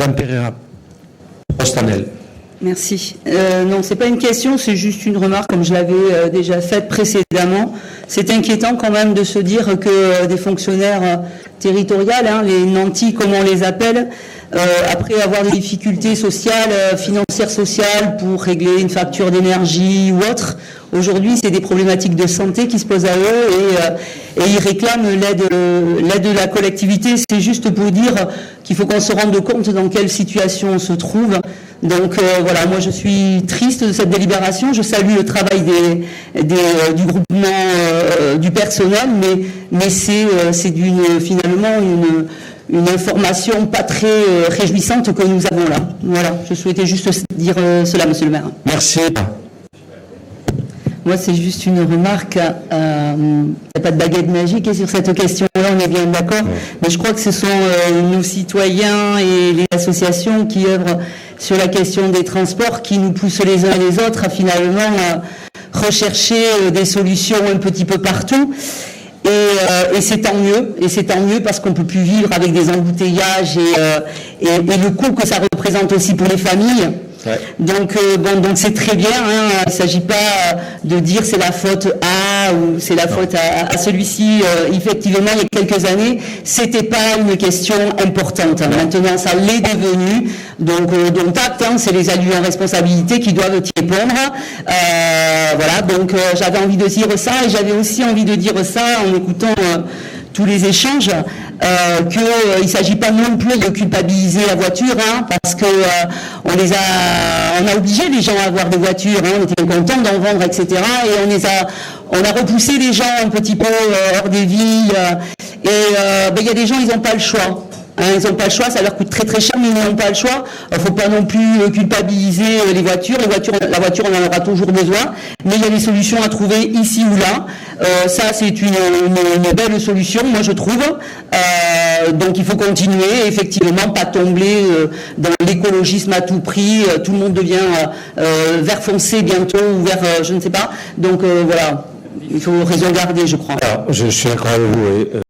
Madame Pereira Postanel. Merci. Non, c'est pas une question, c'est juste une remarque, comme je l'avais déjà faite précédemment. C'est inquiétant quand même de se dire que des fonctionnaires territoriaux, les nantis comme on les appelle, après avoir des difficultés sociales, financières sociales pour régler une facture d'énergie ou autre, aujourd'hui c'est des problématiques de santé qui se posent à eux et ils réclament l'aide de la collectivité. C'est juste pour dire qu'il faut qu'on se rende compte dans quelle situation on se trouve. Donc voilà, moi je suis triste de cette délibération, je salue le travail du groupement du personnel, mais c'est finalement une information pas très réjouissante que nous avons là. Voilà, je souhaitais juste dire cela, monsieur le maire. Merci. Moi, c'est juste une remarque. Il n'y a pas de baguette magique et sur cette question-là, on est bien d'accord. Mais je crois que ce sont nos citoyens et les associations qui œuvrent sur la question des transports qui nous poussent les uns et les autres à finalement rechercher des solutions un petit peu partout. Et c'est tant mieux. Et c'est tant mieux parce qu'on peut plus vivre avec des embouteillages et le coût que ça représente aussi pour les familles. Ouais. Donc c'est très bien. Il ne s'agit pas de dire c'est la faute à ou c'est la faute à celui-ci. Effectivement, il y a quelques années, c'était pas une question importante. Maintenant, ça l'est devenu. Donc acte, c'est les adultes en responsabilité qui doivent y répondre. Voilà. Donc j'avais envie de dire ça et j'avais aussi envie de dire ça en écoutant tous les échanges, qu'il ne s'agit pas non plus de culpabiliser la voiture, parce que on a obligé les gens à avoir des voitures, on était contents d'en vendre, etc. Et on a repoussé les gens un petit peu hors des villes. Il y a des gens, ils n'ont pas le choix. Ils n'ont pas le choix, ça leur coûte très très cher, mais ils n'ont pas le choix. Il ne faut pas non plus culpabiliser les voitures. La voiture, on en aura toujours besoin, mais il y a des solutions à trouver ici ou là. Ça, c'est une belle solution, moi je trouve. Donc il faut continuer, effectivement, pas tomber dans l'écologisme à tout prix. Tout le monde devient vert foncé bientôt, ou vert, je ne sais pas. Donc voilà, il faut raison garder, je crois. Alors, je suis d'accord avec vous.